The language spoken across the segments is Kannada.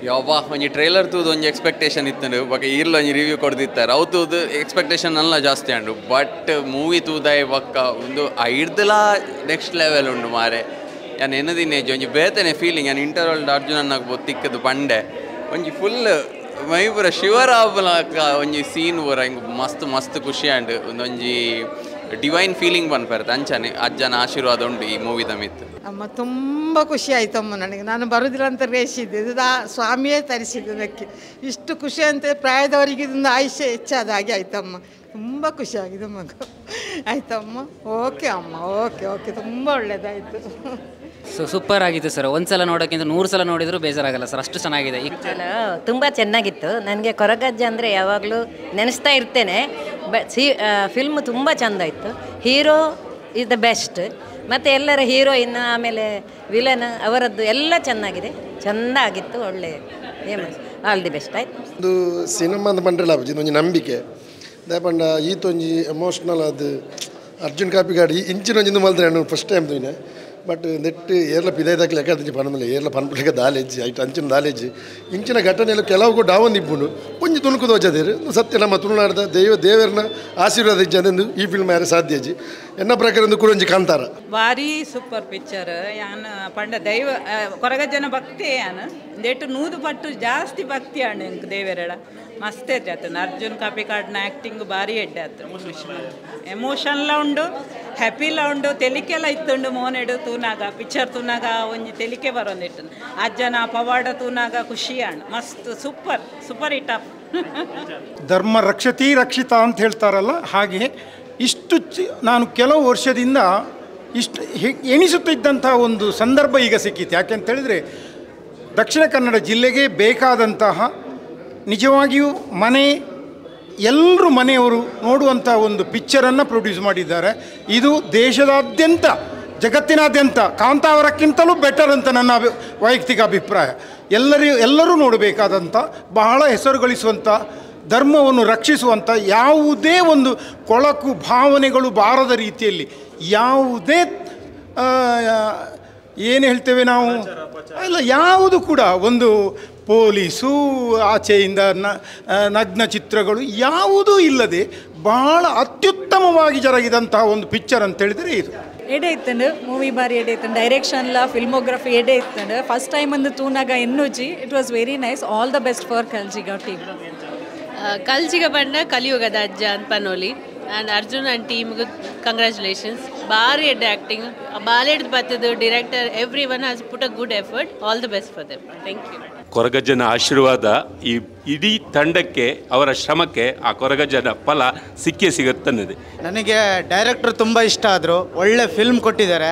ಯವ್ವ ಒಂಜಿ ಟ್ರೈಲರ್ ತೂದು ಒಂಜಿ ಎಕ್ಸ್ಪೆಕ್ಟೇಷನ್ ಇತ್ತು ಬೊಕ ಈರ್ಲ ಒಂಜಿ ರಿವ್ಯೂ ಕೊಡ್ದಿತ್ತಾರೆ ಅವು ತೂದು ಎಕ್ಸ್ಪೆಕ್ಟೇಷನ್ ಎಲ್ಲ ಜಾಸ್ತಿ ಉಂಡು ಬಟ್ ಮೂವಿ ತೂದಾಯ್ ಬೊಕ್ಕ ಒಂದು ಐಡ್ದಲ ನೆಕ್ಸ್ಟ್ ಲೆವೆಲ್ ಉಂಡು ಮಾರೆ ಯಾನು ಎನ್ನದಿನೇಜ್ ಒಂಜಿ ಬೇತನೆ ಫೀಲಿಂಗ್ ಯಾನು ಇಂಟರ್ವಲ್ ಅರ್ಜುನನ್ನಾಗ ತಿಕ್ಕದು ಪಂಡೆ ಒಂಜಿ ಫುಲ್ ಮೈ ಪೂರ ಶಿವರ್ ಆಪುನಕ ಒಂಜಿ ಸೀನ್ ಪೂರ ಹಿಂಗೆ ಮಸ್ತ್ ಮಸ್ತ್ ಖುಷಿ ಆಂಡ್ ಒಂದೊಂಜಿ ಡಿವೈನ್ ಫೀಲಿಂಗ್ ಬಂದ್ಬರುತ್ತೆ ಅಂಚನೆ ಅಜ್ಜನ ಆಶೀರ್ವಾದ ಉಂಟು ಈ ಮೂವಿದ ಮಿತ್ತು. ಅಮ್ಮ ತುಂಬ ಖುಷಿ ಆಯ್ತಮ್ಮ ನನಗೆ. ನಾನು ಬರುವುದಿಲ್ಲ ಅಂತ ರೇಷಿದ್ದೆ, ಇದು ಸ್ವಾಮಿಯೇ ತರಿಸಿದ್ದು ಅದಕ್ಕೆ. ಇಷ್ಟು ಖುಷಿ ಅಂತ ಪ್ರಾಯದವರಿಗೆ ಇದೊಂದು ಆಯುಷ್ಯ ಹೆಚ್ಚಾದ ಹಾಗೆ ಆಯ್ತಮ್ಮ. ತುಂಬ ಖುಷಿಯಾಗಿದೆ ಮಗು. ಆಯ್ತಮ್ಮ. ಓಕೆ ಅಮ್ಮ, ಓಕೆ ಓಕೆ, ತುಂಬ ಒಳ್ಳೆಯದಾಯಿತು. ಸೂಪರ್ ಆಗಿತ್ತು ಸರ್. ಒಂದ್ಸಲ ನೋಡೋಕ್ಕಿಂತ 100 ಸಲ ನೋಡಿದ್ರು ಬೇಜಾರಾಗಲ್ಲ ಸರ್, ಅಷ್ಟು ಚೆನ್ನಾಗಿದೆ. ಈ ಸಲ ತುಂಬ ಚೆನ್ನಾಗಿತ್ತು. ನನಗೆ ಕೊರಗಜ್ಜ ಅಂದರೆ ಯಾವಾಗಲೂ ನೆನೆಸ್ತಾ ಇರ್ತೇನೆ. ಫಿಲ್ಮ್ ತುಂಬ ಚೆಂದ ಇತ್ತು. Hero is the best. ಮತ್ತು ಎಲ್ಲರ ಹೀರೋಯಿನ್ ಆಮೇಲೆ ವಿಲನ್ ಅವರದ್ದು ಎಲ್ಲ ಚೆನ್ನಾಗಿದೆ, ಚೆಂದ ಆಗಿತ್ತು. ಒಳ್ಳೆ ಫೇಮಸ್, ಆಲ್ ದಿ ಬೆಸ್ಟ್. ಆಯ್ತು ಒಂದು ಸಿನಿಮಾ ಅಂತ ಬಂದ್ರಲ್ಲ ಒಂಜಿ ನಂಬಿಕೆ ದಾಪಂಡ ಈತೊಂಜಿ ಎಮೋಷ್ನಲ್ ಅದು ಅರ್ಜುನ್ ಕಾಪಿಗಾಡಿ ಇಂಚಿನೊಂಜಿಂದು ಮಲ್ತಾರೆ ಫಸ್ಟ್ ಟೈಮ್ ತೂನೆ ಬಟ್ ನೆಟ್ಟು ಏರ್ಲ ಪಿದಾಯ್ದಾಕಿ ಲೆಕ್ಕ ಅಂಚಿ ಪನಮಲ್ಲ ಏರ್ಲ ಪನ್ಪುಲೆಕ್ಕ ದಾಲೇಜ್ ಐಟು ಅಂಚಿನ ದಾಲೇಜ್ ಇಂಚಿನ ಘಟನೆಯಲ್ಲಿ ಕೆಲವು ಡಾವನ್ ಇಬ್ಬುಂಡು ಒಂಜಿ ತುಣುಕು ತೋಚದೇರು ಸತ್ಯ ನಮ್ಮ ತುಳುನಾಡದ ದೇವರನ್ನ ಆಶೀರ್ವಾದ ಇಜ್ಜಂದು ಈ ಫಿಲ್ಮ್ ಯಾರು ಸಾಧ್ಯ ಇಜ್ಜಿ ಎನ್ನ ಪ್ರಕಾರ ಒಂದು ಕೂಡ ಒಂಜಿ ಕಾಂತಾರ ಭಾರಿ ಸೂಪರ್ ಪಿಕ್ಚರ್. ಯಾನ್ ಪಂಡ ದೈವ ಕೊರಗಜ್ಜನ ಭಕ್ತಿ ಯಾನ್ ದೇಟು 100 ಪಟ್ಟು ಜಾಸ್ತಿ ಭಕ್ತಿ ಆಂಡ್ ಎಂಕ್ ದೇವರೆಡ ಮಸ್ತ್ ಆಯ್ತು. ಅರ್ಜುನ್ ಕಾಪಿಕಾಡ್ನ ಆ್ಯಕ್ಟಿಂಗ್ ಭಾರಿ ಎಡ್ಡೆ ಆಯ್ತು. ಎಮೋಷನ್ಲ ಉಂಡು, ಹ್ಯಾಪಿಲ ಉಂಡು, ತೆಲಿಕೆಲ್ಲ ಇತ್ತುಂಡು. ಮೋನೆಡು ತೂನಾಗ ಪಿಕ್ಚರ್ ತೂನಾಗ ಒಂಜಿ ತೆಲಿಕೆ ಬರೋಂದಿಟ್ಟು ಅಜ್ಜನ ಪವಾಡ ತೂನಾಗ ಖುಷಿ ಆಂಡ್ ಮಸ್ತ್ ಸೂಪರ್ ಸೂಪರ್ ಹಿಟ್ ಆಫ್. ಧರ್ಮ ರಕ್ಷತಿ ರಕ್ಷಿತ ಅಂತ ಹೇಳ್ತಾರಲ್ಲ ಹಾಗೆ ಇಷ್ಟು ನಾನು ಕೆಲವು ವರ್ಷದಿಂದ ಇಷ್ಟು ಎಣಿಸುತ್ತಿದ್ದಂಥ ಒಂದು ಸಂದರ್ಭ ಈಗ ಸಿಕ್ಕಿತ್ತು. ಯಾಕೆಂತೇಳಿದರೆ ದಕ್ಷಿಣ ಕನ್ನಡ ಜಿಲ್ಲೆಗೆ ಬೇಕಾದಂತಹ ನಿಜವಾಗಿಯೂ ಎಲ್ಲರೂ ಮನೆಯವರು ನೋಡುವಂಥ ಒಂದು ಪಿಕ್ಚರನ್ನು ಪ್ರೊಡ್ಯೂಸ್ ಮಾಡಿದ್ದಾರೆ. ಇದು ದೇಶದಾದ್ಯಂತ ಜಗತ್ತಿನಾದ್ಯಂತ ಕಾಂತಾವರಕ್ಕಿಂತಲೂ ಬೆಟರ್ ಅಂತ ನನ್ನ ವೈಯಕ್ತಿಕ ಅಭಿಪ್ರಾಯ. ಎಲ್ಲರೂ ನೋಡಬೇಕಾದಂಥ ಬಹಳ ಹೆಸರು ಗಳಿಸುವಂಥ ಧರ್ಮವನ್ನು ರಕ್ಷಿಸುವಂಥ ಯಾವುದೇ ಒಂದು ಕೊಳಕು ಭಾವನೆಗಳು ಬಾರದ ರೀತಿಯಲ್ಲಿ ಯಾವುದೇ ಏನು ಹೇಳ್ತೇವೆ ನಾವು ಅಲ್ಲ ಯಾವುದು ಕೂಡ ಒಂದು ಪೊಲೀಸು ಆಚೆಯಿಂದ ನಗ್ನ ಚಿತ್ರಗಳು ಯಾವುದೂ ಇಲ್ಲದೆ ಬಹಳ ಅತ್ಯುತ್ತಮವಾಗಿ ಜರುಗಿದಂತಹ ಒಂದು ಪಿಕ್ಚರ್ ಅಂತ ಹೇಳಿದರೆ ಇದು. ಎಡೆ ಇತ್ತಂಡು ಮೂವಿ ಬಾರಿ ಎಡೆ ಇತ್ತಂಡು ಡೈರೆಕ್ಷನ್ಲ ಫಿಲ್ಮೋಗ್ರಫಿ ಎಡೆ ಇತ್ತಂಡು ಫಸ್ಟ್ ಟೈಮ್ ಅಂದು ತೂನಾಗ ಎನ್ನುಜಿ it was very nice. All the best for Kaljiga team. Kaljiga ಬಂಡ ಕಲಿಯುಗದ ಅಜ್ಜ ಅಂತ ಪನೋಲಿ ಆ್ಯಂಡ್ ಅರ್ಜುನ್ ಆ್ಯಂಡ್ ಟೀಮ್ಗೆ ಕಂಗ್ರ್ಯಾಚುಲೇಷನ್ಸ್. ಭಾರಿ ಎಡ್ಡೆ ಆ್ಯಕ್ಟಿಂಗ್ ಬಾಲೆಡ್ ಬತ್ತದು director everyone has put a good effort. All the best for them. Thank you. ಕೊರಗಜ್ಜನ ಆಶೀರ್ವಾದ ಈ ಇಡೀ ತಂಡಕ್ಕೆ, ಅವರ ಶ್ರಮಕ್ಕೆ ಆ ಕೊರಗಜ್ಜನ ಫಲ ಸಿಕ್ಕೇ ಸಿಗುತ್ತನ್ನೋದು. ನನಗೆ ಡೈರೆಕ್ಟರ್ ತುಂಬ ಇಷ್ಟ ಆದರು. ಒಳ್ಳೆ ಫಿಲ್ಮ್ ಕೊಟ್ಟಿದ್ದಾರೆ.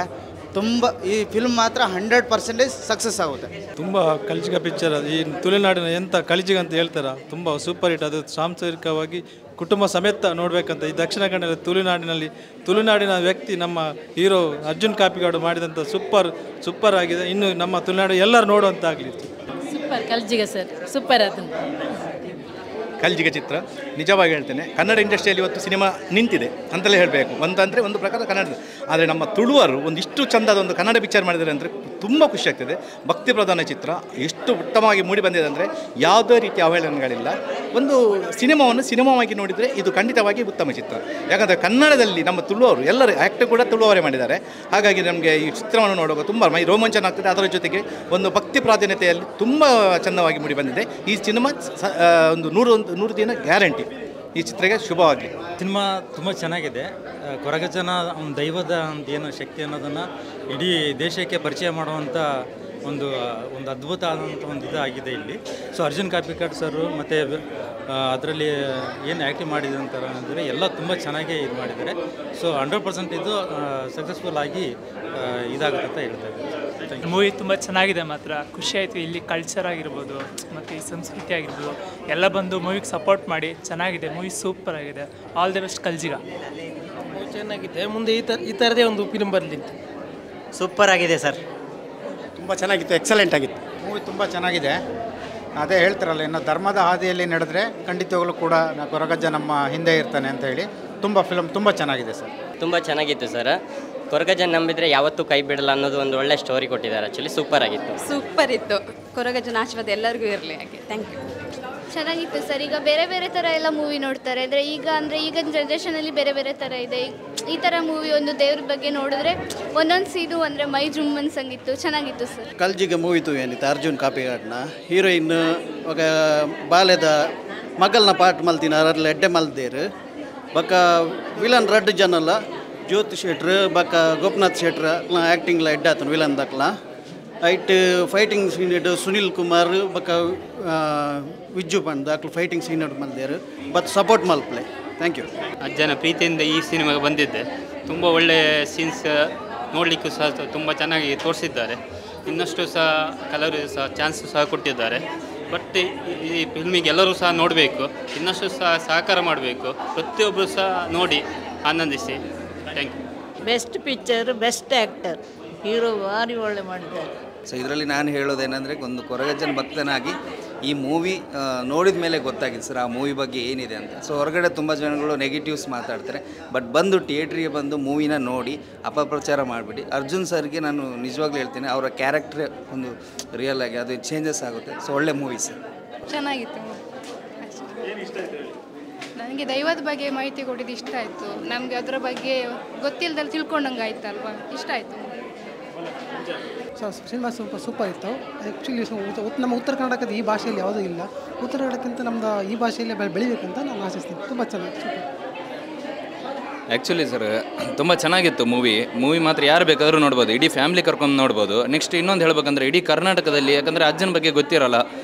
ತುಂಬ ಈ ಫಿಲ್ಮ್ ಮಾತ್ರ 100% ಸಕ್ಸಸ್ ಆಗುತ್ತೆ. ತುಂಬ ಕಲ್ಜಿಗ ಪಿಕ್ಚರ್. ಈ ತುಳುನಾಡಿನ ಎಂಥ ಕಲ್ಜಿಗ ಅಂತ ಹೇಳ್ತಾರೆ, ತುಂಬ ಸೂಪರ್ ಹಿಟ್. ಅದು ಸಾಂಸಾರಿಕವಾಗಿ ಕುಟುಂಬ ಸಮೇತ ನೋಡಬೇಕಂತ ಈ ದಕ್ಷಿಣ ಕನ್ನಡ ತುಳುನಾಡಿನ ವ್ಯಕ್ತಿ ನಮ್ಮ ಹೀರೋ ಅರ್ಜುನ್ ಕಾಪಿಗಾಡು ಮಾಡಿದಂಥ ಸೂಪರ್ ಆಗಿದೆ. ಇನ್ನು ನಮ್ಮ ತುಳುನಾಡು ಎಲ್ಲರೂ ನೋಡುವಂತಾಗಲಿ. ಸೂಪರ್ ಕಲ್ಜಿಗ ಸರ್, ಸೂಪರ್ ಅದು ಕಲ್ಜಿಗ ಚಿತ್ರ. ನಿಜವಾಗಿ ಹೇಳ್ತೇನೆ, ಕನ್ನಡ ಇಂಡಸ್ಟ್ರಿಯಲ್ಲಿ ಇವತ್ತು ಸಿನಿಮಾ ನಿಂತಿದೆ ಅಂತಲೇ ಹೇಳಬೇಕು. ಒಂದು ಪ್ರಕಾರ ಕನ್ನಡದ, ಆದರೆ ನಮ್ಮ ತುಳುವರು ಒಂದಿಷ್ಟು ಚಂದದ ಒಂದು ಕನ್ನಡ ಪಿಕ್ಚರ್ ಮಾಡಿದ್ದಾರೆ ಅಂದರೆ ತುಂಬ ಖುಷಿ ಆಗ್ತದೆ. ಭಕ್ತಿ ಪ್ರಧಾನ ಚಿತ್ರ ಎಷ್ಟು ಉತ್ತಮವಾಗಿ ಮೂಡಿ ಬಂದಿದೆ ಅಂದರೆ ಯಾವುದೇ ರೀತಿಯ ಅವಹೇಳನಗಳಿಲ್ಲ. ಒಂದು ಸಿನಿಮಾವಾಗಿ ನೋಡಿದರೆ ಇದು ಖಂಡಿತವಾಗಿ ಉತ್ತಮ ಚಿತ್ರ. ಯಾಕಂದರೆ ಕನ್ನಡದಲ್ಲಿ ನಮ್ಮ ತುಳುವರು ಎಲ್ಲರೂ ಆ್ಯಕ್ಟರ್ ಕೂಡ ತುಳುವರೇ ಮಾಡಿದ್ದಾರೆ. ಹಾಗಾಗಿ ನಮಗೆ ಈ ಚಿತ್ರವನ್ನು ನೋಡುವಾಗ ತುಂಬ ಮೈ ರೋಮಾಂಚನ ಆಗ್ತದೆ. ಅದರ ಜೊತೆಗೆ ಒಂದು ಭಕ್ತಿ ಪ್ರಾಧಾನ್ಯತೆಯಲ್ಲಿ ತುಂಬ ಚೆಂದವಾಗಿ ಮೂಡಿ ಬಂದಿದೆ. ಈ ಸಿನಿಮಾ ಒಂದು 100 ದಿನ ಗ್ಯಾರಂಟಿ. ಈ ಚಿತ್ರಕ್ಕೆ ಶುಭವಾಗಲಿ. ಸಿನಿಮಾ ತುಂಬ ಚೆನ್ನಾಗಿದೆ. ಕೊರಗಜ್ಜನ ಒಂದು ದೈವದ ಒಂದು ಏನು ಶಕ್ತಿ ಅನ್ನೋದನ್ನು ಇಡೀ ದೇಶಕ್ಕೆ ಪರಿಚಯ ಮಾಡುವಂಥ ಒಂದು ಅದ್ಭುತ ಆದಂಥ ಒಂದು ಇದಾಗಿದೆ ಇಲ್ಲಿ. ಸೊ ಅರ್ಜುನ್ ಕಾಪಿಕಾಡ್ ಸರು ಮತ್ತು ಅದರಲ್ಲಿ ಏನು ಆ್ಯಕ್ಟಿಂಗ್ ಮಾಡಿದೆ ಅಂತಾರೆ ಅಂದರೆ ಎಲ್ಲ ತುಂಬ ಚೆನ್ನಾಗೇ ಇದು ಮಾಡಿದ್ದಾರೆ. ಸೊ 100% ಇದು ಸಕ್ಸಸ್ಫುಲ್ ಆಗಿ ಇದಾಗುತ್ತೆ ಅಂತ ಹೇಳ್ತಾ ಇದ್ದಾರೆ. ಮೂವಿ ತುಂಬ ಚೆನ್ನಾಗಿದೆ, ಮಾತ್ರ ಖುಷಿ ಆಯಿತು. ಇಲ್ಲಿ ಕಲ್ಚರ್ ಆಗಿರ್ಬೋದು ಮತ್ತು ಈ ಸಂಸ್ಕೃತಿ ಆಗಿರ್ಬೋದು ಎಲ್ಲ ಬಂದು ಮೂವಿಗೆ ಸಪೋರ್ಟ್ ಮಾಡಿ ಚೆನ್ನಾಗಿದೆ. ಮೂವಿ ಸೂಪರ್ ಆಗಿದೆ. All the best ಕಲ್ಜಿಗ. ಮೂವಿ ಚೆನ್ನಾಗಿದೆ. ಮುಂದೆ ಈ ಥರದೇ ಒಂದು ಫಿಲ್ಮ್ ಬರಲಿ. ಸೂಪರ್ ಆಗಿದೆ ಸರ್, ತುಂಬ ಚೆನ್ನಾಗಿತ್ತು, ಎಕ್ಸಲೆಂಟ್ ಆಗಿತ್ತು. ಮೂವಿ ತುಂಬ ಚೆನ್ನಾಗಿದೆ. ಅದೇ ಹೇಳ್ತಾರಲ್ಲ, ಇನ್ನು ಧರ್ಮದ ಹಾದಿಯಲ್ಲಿ ನಡೆದರೆ ಖಂಡಿತವಾಗಲೂ ಕೂಡ ಕೊರಗಜ್ಜ ನಮ್ಮ ಹಿಂದೆ ಇರ್ತಾನೆ ಅಂತ ಹೇಳಿ ಫಿಲ್ಮ್ ತುಂಬ ಚೆನ್ನಾಗಿದೆ ಸರ್. ತುಂಬ ಚೆನ್ನಾಗಿತ್ತು ಸರ್. ಕೊರಗಜ್ಜನ ನಂಬಿದರೆ ಯಾವತ್ತೂ ಕೈ ಬಿಡಲ್ಲ ಅನ್ನೋದು ಒಂದು ಒಳ್ಳೆ ಸ್ಟೋರಿ ಕೊಟ್ಟಿದ್ದಾರೆ. ಆ್ಯಕ್ಚುಲಿ ಸೂಪರ್ ಆಗಿತ್ತು. ಸೂಪರ್ ಇತ್ತು. ಕೊರಗಜ್ಜನ ಆಶೀರ್ವಾದ ಎಲ್ಲರಿಗೂ ಇರಲಿ. ಹಾಗೆ ಥ್ಯಾಂಕ್ ಯು. ಚೆನ್ನಾಗಿತ್ತು ಸರ್. ಈಗ ಬೇರೆ ಬೇರೆ ಥರ ಎಲ್ಲ ಮೂವಿ ನೋಡ್ತಾರೆ ಅಂದರೆ ಈಗಿನ ಜನ್ರೇಷನಲ್ಲಿ ಬೇರೆ ಬೇರೆ ಥರ ಇದೆ. ಈ ಥರ ಮೂವಿ ಒಂದು ದೇವ್ರ ಬಗ್ಗೆ ನೋಡಿದ್ರೆ ಒಂದೊಂದು ಸೀನು ಅಂದರೆ ಮೈ ಜುಮ್ಮನ್ಸಂಗಿತ್ತು, ಚೆನ್ನಾಗಿತ್ತು ಸರ್. ಕಲ್ಜಿಗೆ ಮೂವಿ ತೂ ಏನಿತ್ತು ಅರ್ಜುನ್ ಕಾಪಿಗಾಡ್ನ ಹೀರೋಯಿನ್ ఒక ಬಾಲ್ಯದ ಮಗಲ್ನ ಪಾಟ್ ಮಲ್ತಿನ ಅದ್ರಲ್ಲಿ ಎಡ್ಡೆ ಮಲ್ದೇರು ಬಕ್ಕ ವಿಲನ್ ರಡ್ಡು ಜನಲ್ಲ ಜ್ಯೋತಿ ಶೆಟ್ರ್ ಬಕ್ಕ ಗೋಪಿನಾಥ್ ಶೆಟ್ರ್ ಆ್ಯಕ್ಟಿಂಗ್ಲ ಎಡ್ಡೆ ಆತನು ವಿಲನ್ ದಕ್ಲ ಐಟ್ ಫೈಟಿಂಗ್ ಸೀನ್ ಇಟ್ಟು ಸುನಿಲ್ ಕುಮಾರ್ ಬಕ್ಕ ವಿಜ್ಜು ಪಂಡ್ ಅಕ್ಲು ಫೈಟಿಂಗ್ ಸೀನ್ ಇಟ್ಟು ಮಲ್ದೇರು ಬಟ್ ಸಪೋರ್ಟ್ ಮಲ್ಪ್ಲೆ. Thank you. ಅಜ್ಜನ ಪ್ರೀತಿಯಿಂದ ಈ ಸಿನಿಮಾಗೆ ಬಂದಿದ್ದೆ. ತುಂಬ ಒಳ್ಳೆಯ ಸೀನ್ಸ್ ನೋಡಲಿಕ್ಕೂ ಸಹ ತುಂಬ ಚೆನ್ನಾಗಿ ತೋರಿಸಿದ್ದಾರೆ. ಇನ್ನಷ್ಟು ಸಹ ಕಲರು ಸಹ ಚಾನ್ಸ್ ಸಹ ಕೊಟ್ಟಿದ್ದಾರೆ. ಬಟ್ ಈ ಫಿಲ್ಮಿಗೆ ಎಲ್ಲರೂ ಸಹ ನೋಡಬೇಕು, ಇನ್ನಷ್ಟು ಸಹ ಸಹಕಾರ ಮಾಡಬೇಕು, ಪ್ರತಿಯೊಬ್ಬರು ಸಹ ನೋಡಿ ಆನಂದಿಸಿ. Thank you. Best picture, best actor, hero ಭಾರಿ ಒಳ್ಳೆ ಮಾಡಿದ್ದಾರೆ. ಸೊ ಇದರಲ್ಲಿ ನಾನು ಹೇಳೋದೇನೆಂದರೆ, ಒಂದು ಕೊರಗಜ್ಜನ ಭಕ್ತನಾಗಿ ಈ ಮೂವಿ ನೋಡಿದ ಮೇಲೆ ಗೊತ್ತಾಗಿದೆ ಸರ್ ಆ ಮೂವಿ ಬಗ್ಗೆ ಏನಿದೆ ಅಂತ. ಸೊ ಹೊರಗಡೆ ತುಂಬ ಜನಗಳು ನೆಗೆಟಿವ್ಸ್ ಮಾತಾಡ್ತಾರೆ, ಬಟ್ ಬಂದು ಥಿಯೇಟ್ರಿಗೆ ಬಂದು ಮೂವಿನ ನೋಡಿ ಅಪಪ್ರಚಾರ ಮಾಡಿಬಿಡಿ. ಅರ್ಜುನ್ ಸರ್ಗೆ ನಾನು ನಿಜವಾಗ್ಲೂ ಹೇಳ್ತೀನಿ, ಅವರ ಕ್ಯಾರೆಕ್ಟ್ರ್ ಒಂದು ರಿಯಲ್ ಆಗಿ ಅದು ಚೇಂಜಸ್ ಆಗುತ್ತೆ. ಸೊ ಒಳ್ಳೆ ಮೂವಿ ಸರ್. ಚೆನ್ನಾಗಿತ್ತು. ನನಗೆ ದೈವದ ಬಗ್ಗೆ ಮಾಹಿತಿ ಕೊಟ್ಟಿದ್ದು ಇಷ್ಟ ಆಯಿತು. ನಮಗೆ ಅದರ ಬಗ್ಗೆ ಗೊತ್ತಿಲ್ಲದಲ್ಲಿ ತಿಳ್ಕೊಂಡಂಗೆ ಆಯ್ತಲ್ವಾ, ಇಷ್ಟ ಆಯಿತು. ಸಿನಿಮಾ ಸ್ವಲ್ಪ ಸೂಪರ್ ಇತ್ತು. ಆ್ಯಕ್ಚುಲಿ ನಮ್ಮ ಉತ್ತರ ಕರ್ನಾಟಕದ ಈ ಭಾಷೆಯಲ್ಲಿ ಯಾವುದೂ ಇಲ್ಲ. ಉತ್ತರ ಕನ್ನಡಕ್ಕಿಂತ ನಮ್ಮದು ಈ ಭಾಷೆಯಲ್ಲಿ ಬೆಳಿಬೇಕಂತ ನಾನು ಆಶಿಸ್ತೀನಿ. ತುಂಬ ಚೆನ್ನಾಗಿ ಸೂಪರ್. ಆ್ಯಕ್ಚುಲಿ ಸರ್ ತುಂಬ ಚೆನ್ನಾಗಿತ್ತು ಮೂವಿ ಮಾತ್ರ ಯಾರು ಬೇಕಾದರೂ ನೋಡ್ಬೋದು, ಇಡೀ ಫ್ಯಾಮಿಲಿ ಕರ್ಕೊಂಡು ನೋಡ್ಬೋದು. ನೆಕ್ಸ್ಟ್ ಇನ್ನೊಂದು ಹೇಳ್ಬೇಕಂದ್ರೆ ಇಡೀ ಕರ್ನಾಟಕದಲ್ಲಿ, ಯಾಕಂದರೆ ಅಜ್ಜನ ಬಗ್ಗೆ ಗೊತ್ತಿರಲ್ಲ,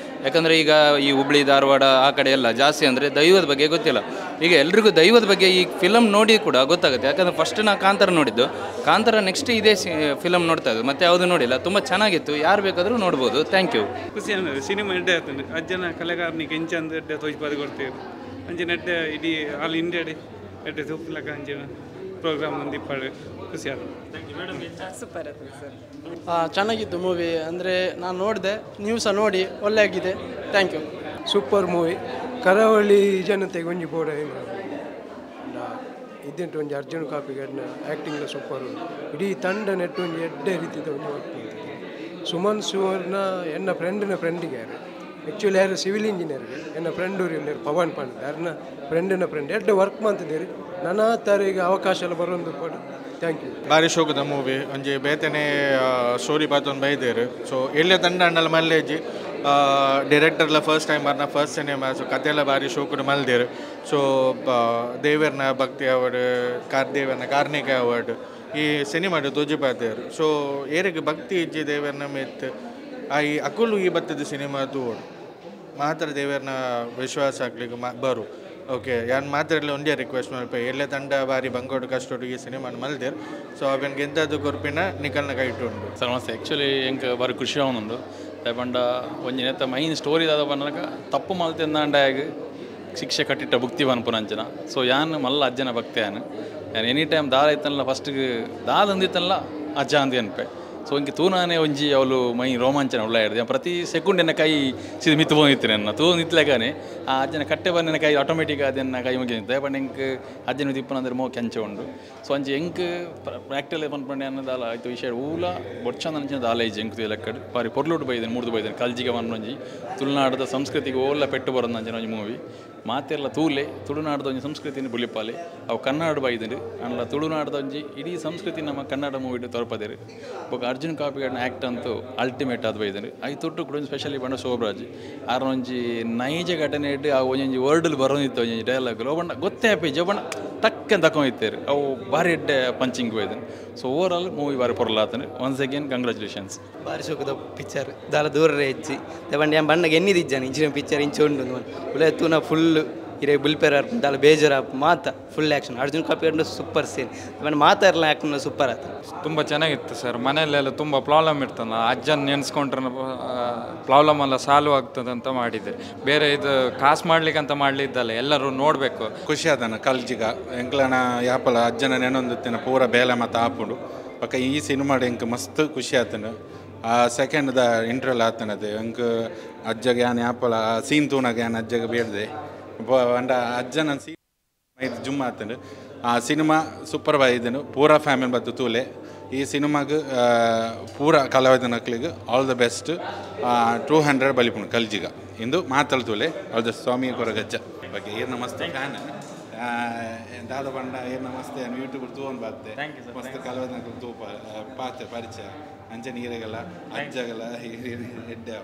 ಯಾಕಂದರೆ ಈಗ ಈ ಹುಬ್ಳಿ ಧಾರವಾಡ ಆ ಕಡೆ ಎಲ್ಲ ಜಾಸ್ತಿ ಅಂದರೆ ದೈವದ ಬಗ್ಗೆ ಗೊತ್ತಿಲ್ಲ. ಈಗ ಎಲ್ರಿಗೂ ದೈವದ ಬಗ್ಗೆ ಈ ಫಿಲಮ್ ನೋಡಿ ಕೂಡ ಗೊತ್ತಾಗುತ್ತೆ. ಯಾಕಂದರೆ ಫಸ್ಟ್ ನಾನು ಕಾಂತಾರ ನೋಡಿದ್ದು, ಕಾಂತಾರ ನೆಕ್ಸ್ಟ್ ಇದೇ ಫಿಲಮ್ ನೋಡ್ತಾ ಇದ್ದು, ಮತ್ತೆ ಯಾವುದು ನೋಡಿಲ್ಲ. ತುಂಬ ಚೆನ್ನಾಗಿತ್ತು, ಯಾರು ಬೇಕಾದರೂ ನೋಡ್ಬೋದು. Thank you. ಖುಷಿ ಅನ್ನೋದು ಸಿನಿಮಾ ಎಡ್ಡೆ ಆಗ್ತದೆ. ಅಜ್ಜನ ಕಲೆಗಾರನಿಗೆ ಎಂಚಂದ ಎಡ್ಡೆ ತೋರಿಸ್ಬಾರ್ದು ಕೊಡ್ತೇವೆ. ಅಂಚಿನ ಎಡ್ಡೆ ಇಡೀ ಆಲ್ ಇಂಡಿಯಾಡೆ ಎಡ್ಡೆ ಸೂಪ್ಲಕ ಅಂಚಿನ ಪ್ರೋಗ್ರಾಮ್ ಒಂದು ಇಪ್ಪಾಡು ಖುಷಿ ಆದ. ಸೂಪರ್ ಆಯ್ತು ಸರ್. ಚೆನ್ನಾಗಿತ್ತು ಮೂವಿ. ಅಂದರೆ ನಾನು ನೋಡಿದೆ, ನೀವು ಸಹ ನೋಡಿ, ಒಳ್ಳೆ ಆಗಿದೆ. Thank you. Super movie. ಕರಾವಳಿ ಜನತೆಗೆ ಒಂಜಿ ಬೋಡ ಇದ್ದಂಟು ಒಂಜಿ ಅರ್ಜುನ್ ಕಾಪಿಗಡ್ನ ಆ್ಯಕ್ಟಿಂಗ್ಲ ಸೂಪರು. ಇಡೀ ತಂಡ ನೆಟ್ಟು ಒಂಜಿ ಎಡ್ಡೆ ರೀತಿದ ಒಂಜಿ ವರ್ಕ್ ಮಾಡ್ತಿದ್ದೆ. ಸುಮನ್ ಸುವರ್ಣ ಎನ್ನ ಫ್ರೆಂಡಿಗೆ ಯಾರು ಆ್ಯಕ್ಚುಲಿ ಯಾರು ಸಿವಿಲ್ ಇಂಜಿನಿಯರ್ಗೆ ಎನ್ನ ಫ್ರೆಂಡ್ ಊರಿನ ಪವನ್ ಪಾಂಡೆ ಯಾರನ್ನ ಫ್ರೆಂಡ್ ಎಡ್ಡೆ ವರ್ಕ್ ಮಾಡ್ತಿದ್ದೀರಿ. ನಾನಾ ಥರಿಗೆ ಅವಕಾಶ ಎಲ್ಲ ಬರೋದು ಪಡು. Thank you. ಭಾರಿ ಶೋಕದ ಮೂವಿ ಒಂಜಿ ಬೇತನೆ ಸ್ಟೋರಿ ಪಾತೊಂದು ಬೈದೇರು. ಸೊ ಎಲ್ಲೇ ತಂಡ ಅಂಡಲ್ಲ ಮಲ್ಲೇಜಿ ಡೈರೆಕ್ಟರ್ಲ ಫಸ್ಟ್ ಟೈಮ್ ಬರ್ನ ಫಸ್ಟ್ ಸಿನಿಮಾ. ಸೊ ಕಥೆಲ್ಲ ಭಾರಿ ಶೋಕದ ಮಲ್ದೇರು. ಸೊ ದೇವರನ ಭಕ್ತಿ ಅವಾರ್ಡ್, ದೇವರನ ಕಾರ್ಣಿಕ ಅವಾರ್ಡ್ ಈ ಸಿನಿಮಾಡು ತೋಜಿ ಪಾತೇರು. ಸೊ ಏರಿಗೆ ಭಕ್ತಿ ಇಜ್ಜಿ ದೇವರನ ಮೆತ್ತು ಈ ಅಕುಲು ಈ ಬತ್ತದ ಸಿನಿಮಾ ತೂಡು ಮಾತ್ರ ದೇವರನ ವಿಶ್ವಾಸ ಆಗ್ಲಿಕ್ಕೆ ಬರು. ಓಕೆ ಯಾನ್ ಮಾತ್ರ ಒಂದೇ ರಿಕ್ವೆಸ್ಟ್ ಮಾಡ್ಪೆ ಎಲ್ಲೇ ತಂಡ ಬಾರಿ ಬಂಗೋಡು ಕಷ್ಟೋಡು ಈ ಸಿನಿಮಾನ ಮಲ್ದೇರು. ಸೊ ಅವನಿಗೆ ಎಂಥದ್ದು ಕೊರ್ಪಿನ ನಿಕಲ್ನ ಕೈ ಇಟ್ಟುಂಡು ಸರ್. ನಮಸ್ತೆ. ಆ್ಯಕ್ಚುಲಿ ಎಂಗೆ ಬಾರಿ ಖುಷಿ ಅವನುಂಡು ಪಂಡ ಒಂಜಿ ನೆತ್ತ ಮೈನ್ ಸ್ಟೋರಿ ದಾದ ಬಂದಾಗ ತಪ್ಪು ಮಲ್ತಿಂದಾಂಡಾಗ ಶಿಕ್ಷೆ ಕಟ್ಟಿಟ್ಟ ಭುಕ್ತಿ ಬನ್ಪುನಂಚನ. ಸೊ ಯಾನ್ ಮಲ್ಲ ಅಜ್ಜನ ಭಕ್ತಿ ಯಾನು ಎನಿ ಟೈಮ್ ದಾದ ಇತ್ತನಲ್ಲ ಫಸ್ಟ್ಗೆ ದಾದ ಅಂದಿತ್ತನಲ್ಲ ಅಜ್ಜ ಅಂದಿ ಅನ್ಪೆ. ಸೊ ಇಂಗೆ ತೂನಾನೇ ಒಂಜಿ ಅವಳು ಮೈ ರೋಮಾಂಚನ ಉಳ್ಳ ಹಿಡ್ದು ಪ್ರತಿ ಸೆಕೆಂಡ್ ಎನ್ನ ಕೈ ಸಿದು ಮಿತ್ತು ಬಂದಿತ್ತು ನನ್ನ ತೂ ನಿತ್ಲಾಗಾನೆ ಆ ಅಜ್ಜನ ಕಟ್ಟೆ ಬಂದಿನ ಕೈ ಆಟೋಮೆಟಿಕ್ ಅದನ್ನು ಕೈ ಮುಗಿ ನಿಂತೆ ಬಟ್ ಎಂಗೆ ಅಜ್ಜನ ತಿಪ್ಪನಂದ್ರೆ ಮೋ ಕೆಂಚ ಉಂಡು. ಸೊ ಅಂಚೆ ಎಂಗೆ ಪ್ರಾಕ್ಟಿಕಲ್ ಪನ್ಪಂಡೆ ಅನ್ನೋದಲ್ಲ ಆಯ್ತು ವಿಷಯ ಊಲ ಬೊಚ್ಚಂದ ಅಂಚಿನ ದಾಲೇಜ್ ಎಂಕು ಇಲಕ್ಕಡು ಬಾರಿ ಪೊರ್ಲುಡು ಬೈದೇನೆ ಮುರಿದು ಬೈದೇನೆ ಕಲ್ಜಿಗೆ ಮನ್ನೊಂಜಿ ತುಳುನಾಡದ ಸಂಸ್ಕೃತಿಗೆ ಓಲ್ಲ ಪೆಟ್ಟು ಬರೋದು ಅಂಚಿನ ಒಂಜಿ ಮೂವಿ ಮಾತೆಲ್ಲ ತೂಲೆ ತುಳುನಾಡದ ಒಂಜಿ ಸಂಸ್ಕೃತಿನ ಬುಲಿಪಾಲೆ ಅವು ಕನ್ನಡ ಬೈದರು ಅಲ್ಲ ತುಳುನಾಡದ ಒಂಜಿ ಇಡೀ ಸಂಸ್ಕೃತಿ ನಮ್ಮ ಕನ್ನಡ ಮೂವಿಡು ತೋರ್ಪದೇರು. ಬೊಕ ಅರ್ಜುನ್ ಕಾಪಿಗಾಡ್ನ ಆ್ಯಕ್ಟ್ ಅಂತೂ ಅಲ್ಟಿಮೇಟ್ ಆದ ಬೈದರು. ಐದು ತೊಟ್ಟು ಕೂಡ ಒಂದು ಸ್ಪೆಷಲಿ ಬಂಡ ಶೋಭರಾಜ್ ಆರ ಒಂಜಿ ನೈಜ ಘಟನೆ ಇಟ್ಟು ಆ ಒಂಜಿ ವರ್ಡಲ್ಲಿ ಬರೋದಿತ್ತು ಒಂಜಿ ಡೈಲಾಗ್ ಬಣ್ಣ ಗೊತ್ತೇ ಆಪಿ ಜಬಣ್ಣ ಟಕ್ಕಂತ ತಗೊಂಡಿತ್ತೇರು ಅವು ಭಾರಿ ಎಡ್ಡೆ ಪಂಚಿಂಗ್ ಬೈದನು. ಸೊ ಓವರ್ ಆಲ್ ಮೂವಿ ಬಾರಿ ಪೊರ್ಲಾತನು. Once again congratulations. ಬಾರಿ ಶೋಕದ ಪಿಕ್ಚರ್ ದಾಲ ದೂರ ಹೆಚ್ಚಿ ತಗೊಂಡು ಏನು ಬಣ್ಣಗೆ ಎನ್ನಿದಿದ್ದಾನೆ ಇಂಚಿನ ಪಿಕ್ಚರ್ ಇಂಚು ಉಂಡು ಉಳೆ ತೂನ ಫುಲ್ ಇರೇ ಬುಲ್ಪೇರ ದಾಲ ಬೇಜಾರ ಮಾತ ಫುಲ್ ಆ್ಯಕ್ಷನ್ ಅರ್ಜುನ್ ಕಾಪಿಗಡ್ನ ಸೂಪರ್ ಸೀನ್ ತಗೊಂಡು ಮಾತಾಡಲ್ಲ ಆ್ಯಕ್ಟನ್ನ ಸೂಪರ್ ಆಯ್ತು. ತುಂಬ ಚೆನ್ನಾಗಿತ್ತು ಸರ್. ಮನೆಯಲ್ಲೆಲ್ಲ ತುಂಬ ಪ್ರಾಬ್ಲಮ್ ಇರ್ತದೆ, ಅಜ್ಜನ ನೆನೆಸ್ಕೊಂಡ್ರೆ ಪ್ರಾಬ್ಲಮ್ ಎಲ್ಲ ಸಾಲ್ವ್ ಆಗ್ತದೆ ಅಂತ ಮಾಡಿದೆ. ಬೇರೆ ಇದು ಕಾಸು ಮಾಡ್ಲಿಕ್ಕಂತ ಮಾಡಲಿದ್ದಲ್ಲ, ಎಲ್ಲರೂ ನೋಡಬೇಕು. ಖುಷಿ ಆದನ ಕಲ್ಜಿಗ ಎಂಕ್ಲನ ಯಾಪಲ ಅಜ್ಜನ ನೆನೊಂದಿತ್ತಿನ ಪೂರ ಬೇಲೆ ಮತ್ತು ಆಪುಡು ಪಕ್ಕ ಈ ಸಿನಿಮಾಡು ಎಂಕ್ ಮಸ್ತ್ ಖುಷಿ ಆತನು. ಆ ಸೆಕೆಂಡ್ದ ಇಂಟ್ರಲ್ ಆತನದು ಎಂಕ್ ಅಜ್ಜಗೆ ಯಾನ್ ಯಾಪಲ ಸೀನ್ ತೂನಾಗ ಯಾನ್ ಅಜ್ಜಗೆ ಬೇಡ್ದೆ ಅಂಡ ಅಜ್ಜನ ಸೀನ್ ಜುಮ್ಮ ಆತನು. ಆ ಸಿನಿಮಾ ಸೂಪರ್ ಬಾಯಿದನು ಪೂರಾ ಫ್ಯಾಮಿಲಿ ಬತ್ತು ತೂಲೆ ಈ ಸಿನಿಮಾಗೆ ಪೂರ ಕಲಾವಿದನಕ್ಲಿಗೆ ಆಲ್ ದ ಬೆಸ್ಟ್ 200 ಬಲಿಪುಣ ಕಲ್ಜಿಗ ಇಂದು ಮಾತಾಡ್ತುಲೆ ಅವ್ರದ್ದು ಸ್ವಾಮಿ ಕೊರಗಜ್ಜ ಬಗ್ಗೆ ಏನು ನಮಸ್ತೆ ಫ್ಯಾನ್ ದಾದ ಬಂಡ ಏನು ನಮಸ್ತೆ ಯೂಟ್ಯೂಬ್ ತೂವನ್ ಬಾರ್ತೆ ಮಸ್ತ್ ಕಲಾವಿದನಕ್ಕೆ ತೂಪ ಪಾತೆ ಪರಿಚಯ ಅಂಚೆ ನೀರಿಗೆಲ್ಲ ಅಜ್ಜಗೆಲ್ಲ ಎಡ್ಡೆ